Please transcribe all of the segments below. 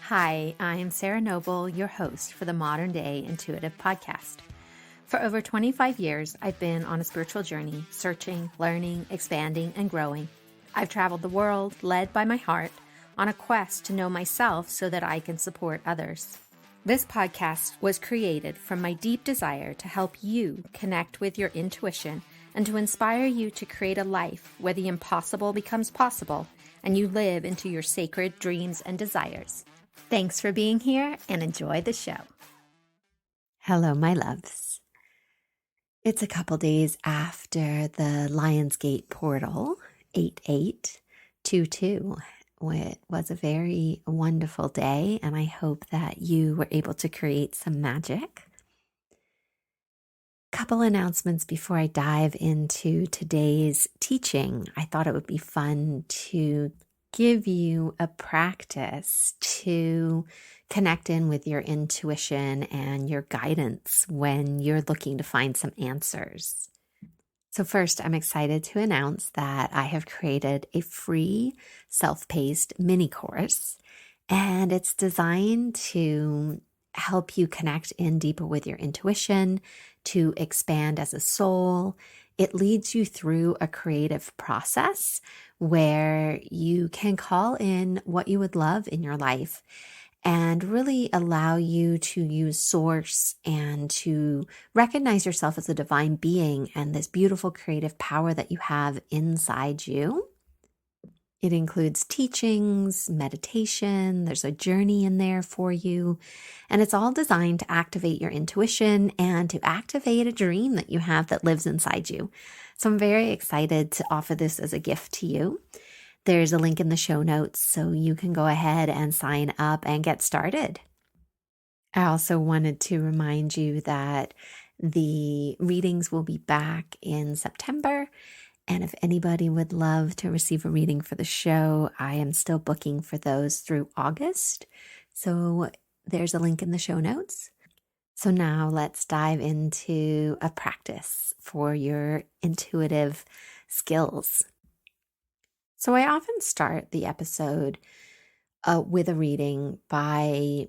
Hi, I'm Sarah Noble, your host for the Modern Day Intuitive Podcast. For over 25 years, I've been on a spiritual journey, searching, learning, expanding, and growing. I've traveled the world, led by my heart, on a quest to know myself so that I can support others. This podcast was created from my deep desire to help you connect with your intuition and to inspire you to create a life where the impossible becomes possible and you live into your sacred dreams and desires. Thanks for being here and enjoy the show. Hello, my loves. It's a couple days after the Lionsgate portal, 8822. It was a very wonderful day, and I hope that you were able to create some magic. Couple announcements before I dive into today's teaching. I thought it would be fun to give you a practice to connect in with your intuition and your guidance when you're looking to find some answers. So first, I'm excited to announce that I have created a free self-paced mini course, and it's designed to help you connect in deeper with your intuition, to expand as a soul. It leads you through a creative process where you can call in what you would love in your life and really allow you to use source and to recognize yourself as a divine being and this beautiful creative power that you have inside you. It includes teachings, meditation, there's a journey in there for you, and it's all designed to activate your intuition and to activate a dream that you have that lives inside you. So I'm very excited to offer this as a gift to you. There's a link in the show notes so you can go ahead and sign up and get started. I also wanted to remind you that the readings will be back in September. And if anybody would love to receive a reading for the show, I am still booking for those through August. So there's a link in the show notes. So now let's dive into a practice for your intuitive skills. So I often start the episode with a reading by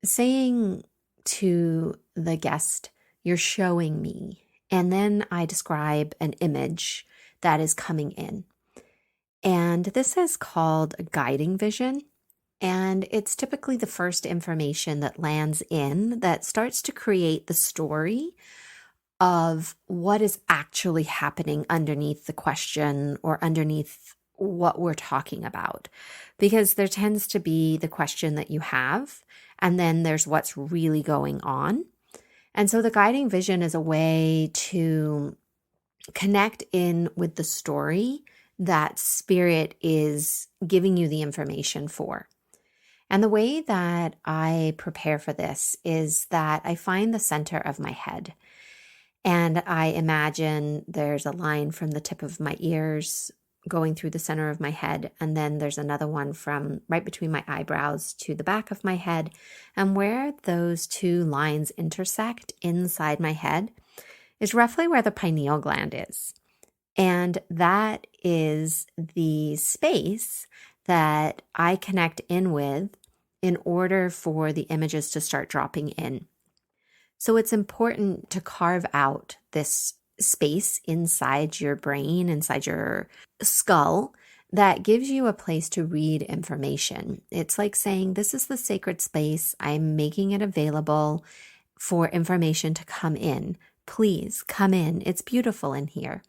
saying to the guest, "You're showing me." And then I describe an image that is coming in. And this is called a guiding vision. And it's typically the first information that lands in that starts to create the story of what is actually happening underneath the question or underneath what we're talking about. Because there tends to be the question that you have, and then there's what's really going on. And so the guiding vision is a way to connect in with the story that spirit is giving you the information for. And the way that I prepare for this is that I find the center of my head. And I imagine there's a line from the tip of my ears going through the center of my head. And then there's another one from right between my eyebrows to the back of my head. And where those two lines intersect inside my head is roughly where the pineal gland is. And that is the space that I connect in with in order for the images to start dropping in. So it's important to carve out this space inside your brain, inside your skull, that gives you a place to read information. It's like saying, this is the sacred space. I'm making it available for information to come in. Please come in. It's beautiful in here.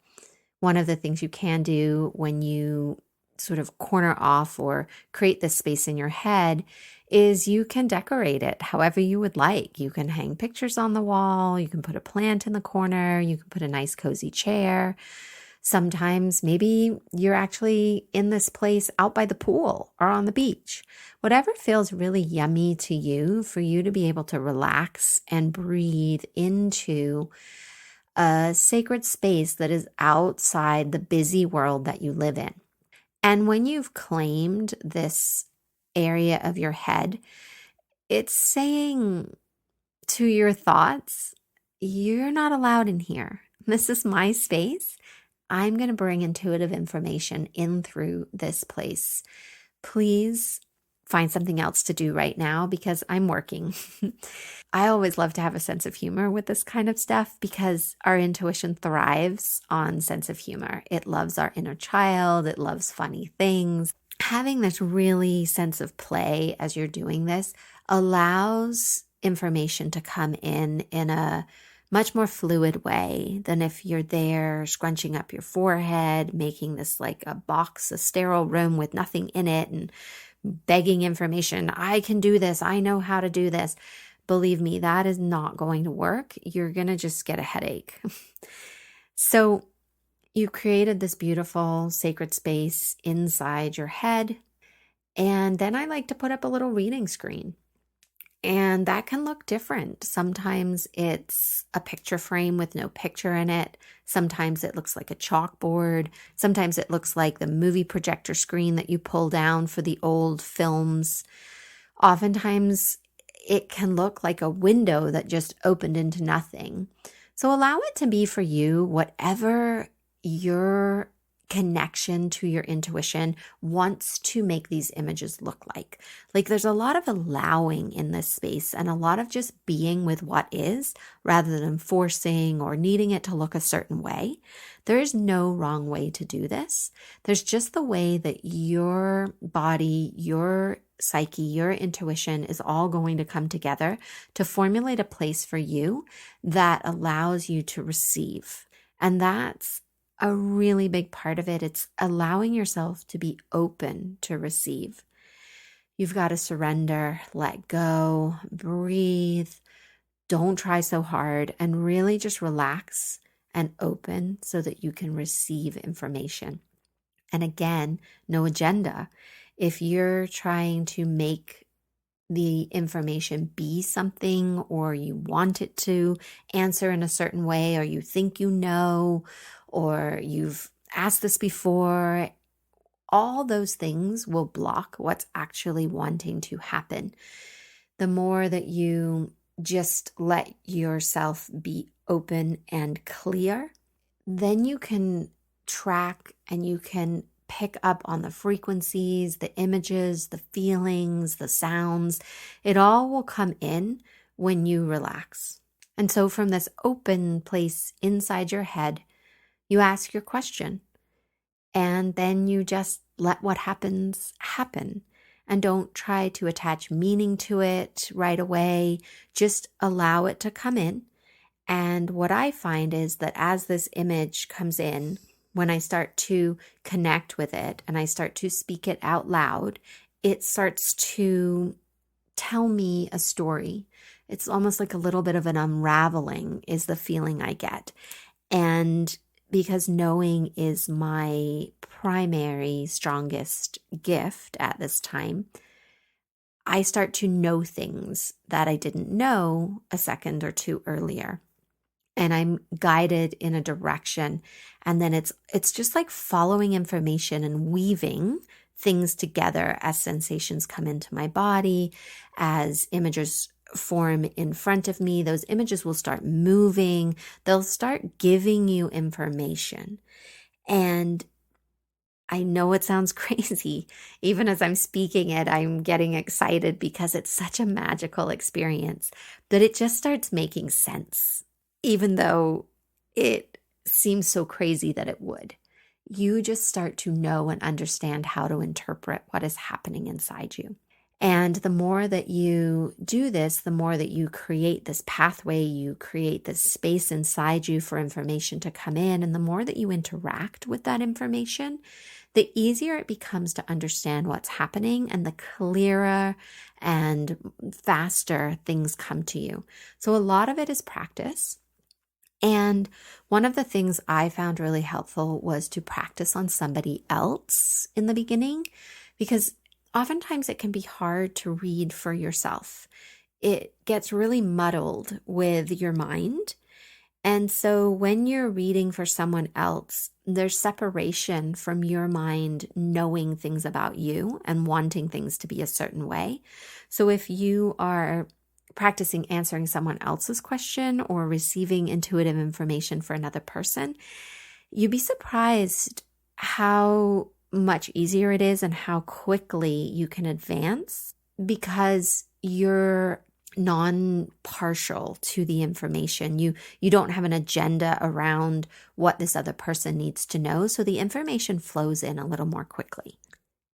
One of the things you can do when you sort of corner off or create this space in your head is you can decorate it however you would like. You can hang pictures on the wall. You can put a plant in the corner. You can put a nice cozy chair. Sometimes maybe you're actually in this place out by the pool or on the beach. Whatever feels really yummy to you, for you to be able to relax and breathe into a sacred space that is outside the busy world that you live in. And when you've claimed this area of your head, it's saying to your thoughts, you're not allowed in here. This is my space. I'm going to bring intuitive information in through this place. Please find something else to do right now because I'm working. I always love to have a sense of humor with this kind of stuff because our intuition thrives on sense of humor. It loves our inner child. It loves funny things. Having this really sense of play as you're doing this allows information to come in a much more fluid way than if you're there scrunching up your forehead, making this like a box, a sterile room with nothing in it and begging information. I can do this. I know how to do this. Believe me, that is not going to work. You're going to just get a headache. So you created this beautiful sacred space inside your head. And then I like to put up a little reading screen. And that can look different. Sometimes it's a picture frame with no picture in it. Sometimes it looks like a chalkboard. Sometimes it looks like the movie projector screen that you pull down for the old films. Oftentimes it can look like a window that just opened into nothing. So allow it to be for you whatever your connection to your intuition wants to make these images look like. Like there's a lot of allowing in this space and a lot of just being with what is rather than forcing or needing it to look a certain way. There is no wrong way to do this. There's just the way that your body, your psyche, your intuition is all going to come together to formulate a place for you that allows you to receive. And that's a really big part of it. It's allowing yourself to be open to receive. You've got to surrender, let go, breathe. Don't try so hard and really just relax and open so that you can receive information. And again, no agenda. If you're trying to make the information be something or you want it to answer in a certain way or you think you know or you've asked this before, all those things will block what's actually wanting to happen. The more that you just let yourself be open and clear, then you can track and you can pick up on the frequencies, the images, the feelings, the sounds. It all will come in when you relax. And so from this open place inside your head, you ask your question and then you just let what happens happen and don't try to attach meaning to it right away. Just allow it to come in. And what I find is that as this image comes in, when I start to connect with it and I start to speak it out loud, it starts to tell me a story. It's almost like a little bit of an unraveling is the feeling I get. And because knowing is my primary, strongest gift at this time, I start to know things that I didn't know a second or two earlier. And I'm guided in a direction. And then it's just like following information and weaving things together as sensations come into my body, as images form in front of me. Those images will start moving. They'll start giving you information. And I know it sounds crazy. Even as I'm speaking it, I'm getting excited because it's such a magical experience that it just starts making sense. Even though it seems so crazy that it would. You just start to know and understand how to interpret what is happening inside you. And the more that you do this, the more that you create this pathway, you create this space inside you for information to come in, and the more that you interact with that information, the easier it becomes to understand what's happening and the clearer and faster things come to you. So a lot of it is practice. And one of the things I found really helpful was to practice on somebody else in the beginning, because oftentimes it can be hard to read for yourself. It gets really muddled with your mind. And so when you're reading for someone else, there's separation from your mind knowing things about you and wanting things to be a certain way. So if you are practicing answering someone else's question or receiving intuitive information for another person, you'd be surprised how much easier it is and how quickly you can advance because you're non-partial to the information. You don't have an agenda around what this other person needs to know, so the information flows in a little more quickly.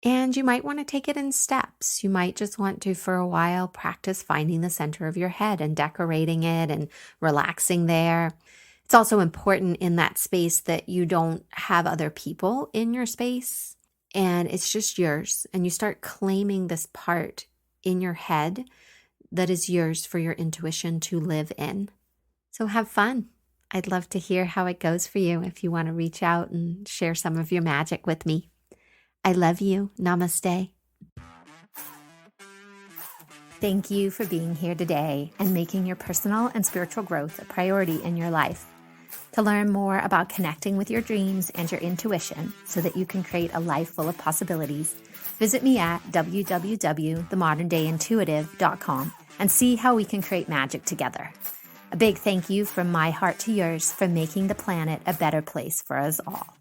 And you might want to take it in steps. You might just want to, for a while, practice finding the center of your head and decorating it and relaxing there. It's also important in that space that you don't have other people in your space and it's just yours. And you start claiming this part in your head that is yours for your intuition to live in. So have fun. I'd love to hear how it goes for you if you want to reach out and share some of your magic with me. I love you. Namaste. Thank you for being here today and making your personal and spiritual growth a priority in your life. To learn more about connecting with your dreams and your intuition so that you can create a life full of possibilities, visit me at www.themoderndayintuitive.com and see how we can create magic together. A big thank you from my heart to yours for making the planet a better place for us all.